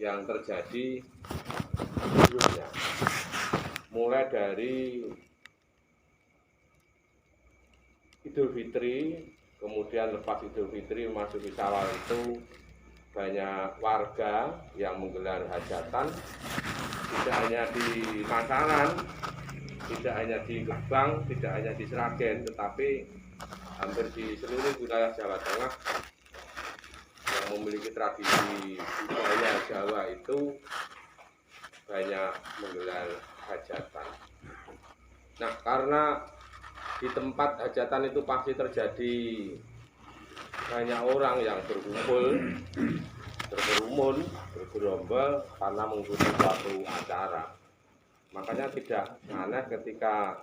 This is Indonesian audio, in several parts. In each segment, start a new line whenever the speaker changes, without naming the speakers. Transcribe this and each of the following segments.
yang terjadi sebelumnya. Mulai dari Idul Fitri, kemudian lepas Idul Fitri memasuki Syawal itu banyak warga yang menggelar hajatan, tidak hanya di Masaran, tidak hanya di Gebang, tidak hanya di Sragen, tetapi hampir di seluruh wilayah Jawa Tengah yang memiliki tradisi budaya Jawa itu banyak menggelar hajatan. Nah, karena di tempat hajatan itu pasti terjadi banyak orang yang berkumpul, berkerumun, bergerombol karena mengikuti suatu acara. Makanya tidak aneh ketika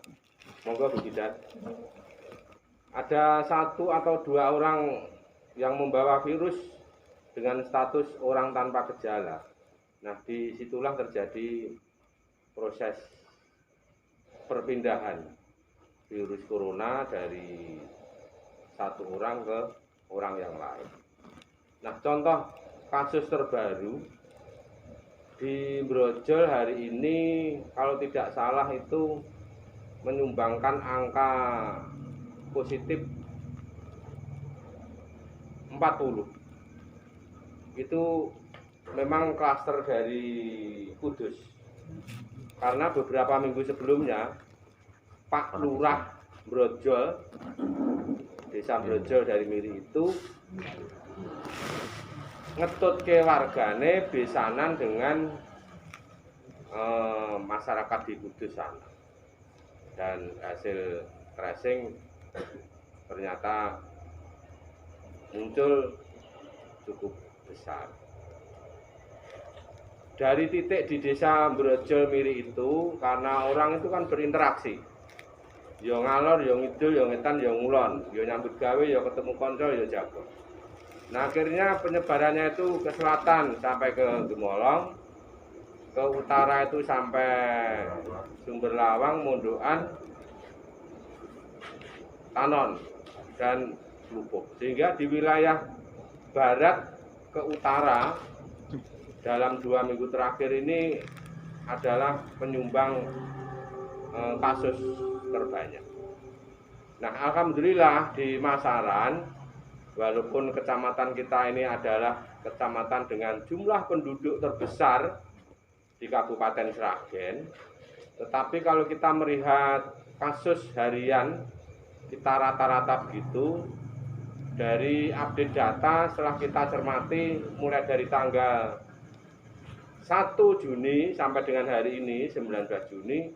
monggo Bu Kidat, ada 1 atau 2 orang yang membawa virus dengan status orang tanpa gejala. Nah, disitulah terjadi proses perpindahan virus corona dari satu orang ke orang yang lain. Nah, contoh kasus terbaru di Brojol hari ini kalau tidak salah itu menyumbangkan angka positif 40. Itu memang klaster dari Kudus. Karena beberapa minggu sebelumnya Pak Lurah Brojol, Desa Brojol dari Miri itu ngetut ke wargane besanan dengan masyarakat di Kudus sana. Dan hasil tracing ternyata muncul cukup besar. Dari titik di Desa Brojol Miri itu, karena orang itu kan berinteraksi, yo ngalor, yo ngidul, yo ngetan, yo ngulon, yo nyambut gawe, yo ketemu konco, yo jago. Nah, akhirnya penyebarannya itu ke selatan sampai ke Gemolong, ke utara itu sampai Sumber Lawang, Mondokan, Tanon, dan Lubuk. Sehingga di wilayah barat ke utara dalam 2 minggu terakhir ini adalah penyumbang kasus terbanyak. Nah, alhamdulillah di Masaran, walaupun kecamatan kita ini adalah kecamatan dengan jumlah penduduk terbesar di Kabupaten Sragen, tetapi kalau kita melihat kasus harian, kita rata-rata begitu. Dari update data setelah kita cermati mulai dari tanggal 1 Juni sampai dengan hari ini 19 Juni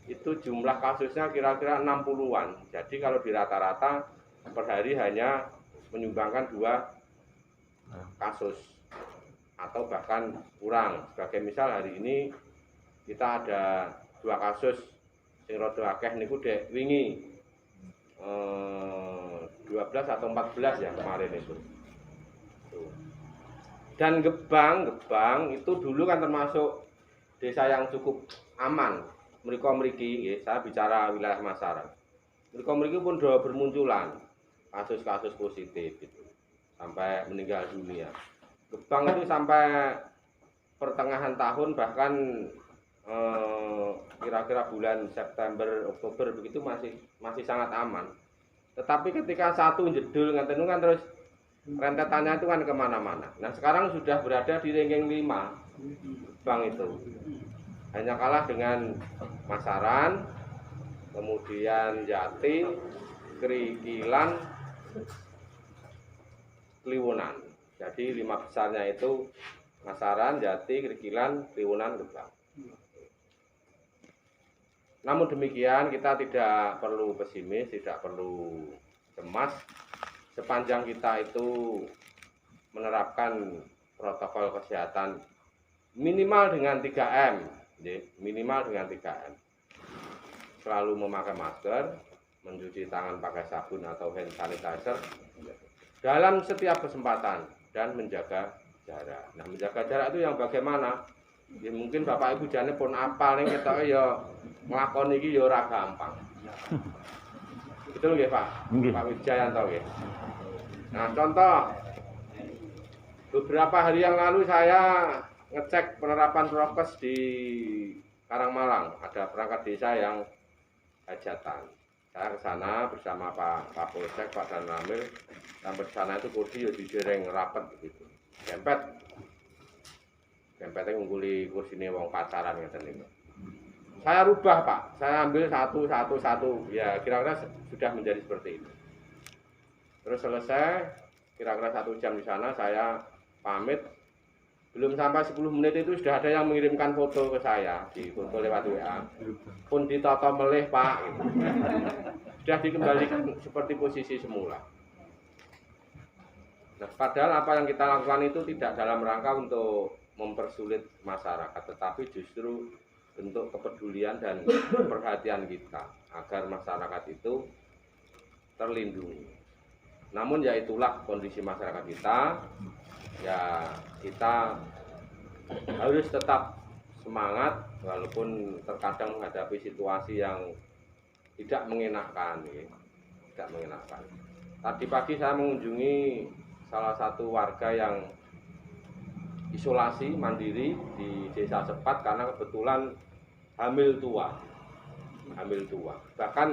itu jumlah kasusnya kira-kira 60-an. Jadi kalau di rata-rata per hari hanya menyumbangkan 2 kasus atau bahkan kurang. Sebagai misal hari ini kita ada 2 kasus sing rada akeh niku dek wingi 12 atau 14 ya kemarin itu. Dan Gebang itu dulu kan termasuk desa yang cukup aman. Mriki, saya bicara wilayah Masaran. Mriki pun sudah bermunculan kasus-kasus positif itu sampai meninggal dunia. Gebang itu sampai pertengahan tahun bahkan kira-kira bulan September Oktober begitu masih sangat aman. Tetapi ketika satu jedul ngeten kan terus rentetannya itu kan kemana-mana. Nah, sekarang sudah berada di ranking 5 Gebang itu. Hanya kalah dengan Masaran, kemudian Jati, Krikilan, Kliwonan. Jadi 5 besarnya itu Masaran, Jati, Krikilan, Kliwonan, Gebang. Namun demikian kita tidak perlu pesimis, tidak perlu cemas sepanjang kita itu menerapkan protokol kesehatan minimal dengan 3M, minimal dengan 3M. Selalu memakai masker, mencuci tangan pakai sabun atau hand sanitizer dalam setiap kesempatan dan menjaga jarak. Nah, menjaga jarak itu yang bagaimana? Ya mungkin Bapak Ibu jane pun apal ning ketoke ya nglakoni iki ya ora gampang. Betul nggih, Pak? Pak Wijayanto nggih. Nah, contoh beberapa hari yang lalu saya ngecek penerapan prokes di Karangmalang, ada perangkat desa yang hajatan. Saya ke sana bersama Pak Kapolsek, Pak Danramil. Sampai ke sana itu kursi ya dijereng rapet begitu. Dempetnya ngungguli kursinya wong pacaran ngeten niku. Saya rubah, Pak. Saya ambil satu. Ya kira-kira sudah menjadi seperti itu. Terus selesai, kira-kira 1 jam di sana saya pamit. Belum sampai 10 menit itu sudah ada yang mengirimkan foto ke saya, di foto lewat WA. Pun ditata melih, Pak. Gitu. Sudah dikembalikan seperti posisi semula. Nah, padahal apa yang kita lakukan itu tidak dalam rangka untuk mempersulit masyarakat, tetapi justru bentuk kepedulian dan perhatian kita agar masyarakat itu terlindungi. Namun ya itulah kondisi masyarakat kita. Ya kita harus tetap semangat walaupun terkadang menghadapi situasi yang tidak mengenakan, ya. Tidak mengenakan. Tadi pagi saya mengunjungi salah satu warga yang isolasi mandiri di Desa Sepat karena kebetulan hamil tua. Bahkan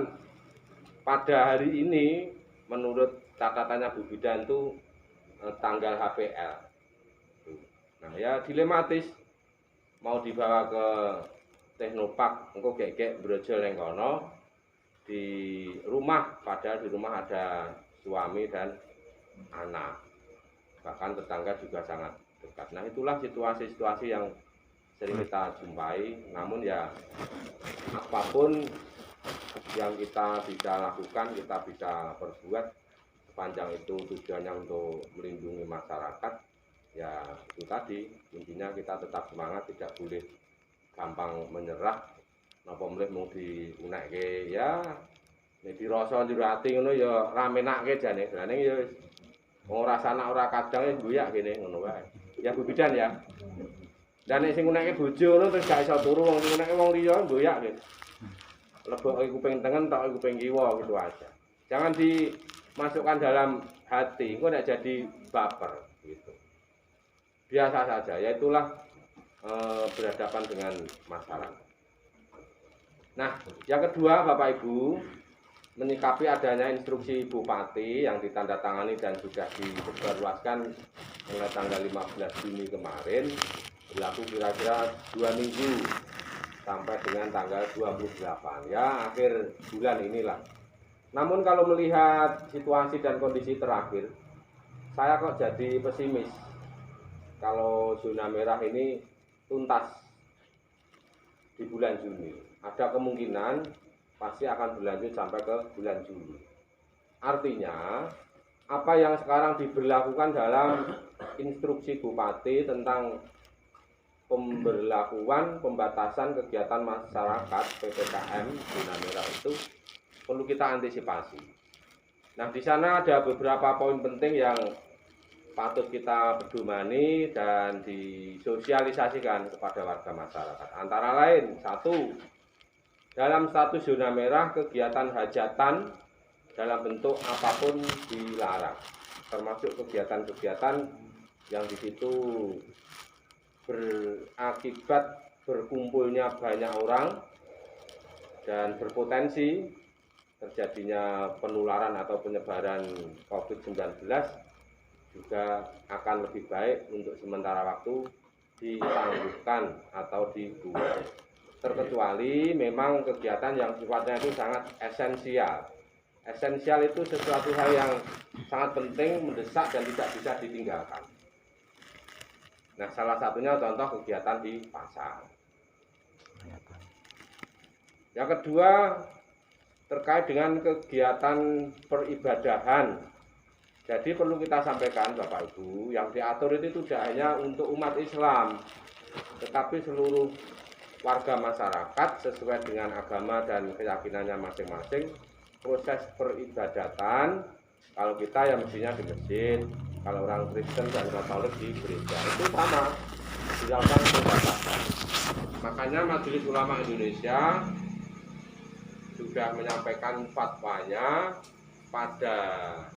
pada hari ini menurut catatannya Bu Bidan itu tanggal HPL. Nah ya dilematis, mau dibawa ke Teknopark engko gekek brojol ning kono di rumah, padahal di rumah ada suami dan anak, bahkan tetangga juga sangat dekat. Nah itulah situasi-situasi yang sering kita jumpai. Namun ya apapun yang kita bisa lakukan, kita bisa perbuat sepanjang itu tujuannya untuk melindungi masyarakat. Ya itu tadi, intinya kita tetap semangat, tidak boleh gampang menyerah. Napa mleh mung diunekke ya nek dirasa njero ati ngono ya ramenake jane. Jane ya ora sanak ora kadang ya guyak kene ngono wae. Ya Bu Bidan ya. Dan nek sing ngunekke bojo ngono terus gak iso turu, wong ngunekke wong liya guyak kene. Leboke kuping tengen tok kuping kiwa gitu aja. Jangan dimasukkan dalam hati, kok nek jadi baper gitu. Biasa saja, ya itulah berhadapan dengan masyarakat. Nah, yang kedua Bapak Ibu, menyikapi adanya instruksi Bupati yang ditandatangani dan sudah disebarluaskan mulai tanggal 15 Juni kemarin, berlaku kira-kira 2 minggu sampai dengan tanggal 28, ya akhir bulan inilah. Namun kalau melihat situasi dan kondisi terakhir, saya kok jadi pesimis kalau zona merah ini tuntas di bulan Juni. Ada kemungkinan pasti akan berlanjut sampai ke bulan Juli. Artinya, apa yang sekarang diberlakukan dalam instruksi Bupati tentang pemberlakuan pembatasan kegiatan masyarakat PPKM zona merah itu perlu kita antisipasi. Nah, di sana ada beberapa poin penting yang patut kita pedomani dan disosialisasikan kepada warga masyarakat. Antara lain, 1, dalam status zona merah kegiatan hajatan dalam bentuk apapun dilarang, termasuk kegiatan-kegiatan yang di situ berakibat berkumpulnya banyak orang dan berpotensi terjadinya penularan atau penyebaran COVID-19 juga akan lebih baik untuk sementara waktu ditangguhkan atau dibuat. Terkecuali memang kegiatan yang sifatnya itu sangat esensial. Esensial itu sesuatu hal yang sangat penting, mendesak dan tidak bisa ditinggalkan. Nah, salah satunya contoh kegiatan di pasar. Yang kedua, terkait dengan kegiatan peribadahan. Jadi perlu kita sampaikan Bapak Ibu, yang diatur itu tidak hanya untuk umat Islam, tetapi seluruh warga masyarakat sesuai dengan agama dan keyakinannya masing-masing. Proses peribadatan, kalau kita ya mestinya di masjid, kalau orang Kristen dan Katolik di gereja, itu sama, dilakukan pembatasan. Makanya Majelis Ulama Indonesia sudah menyampaikan fatwanya pada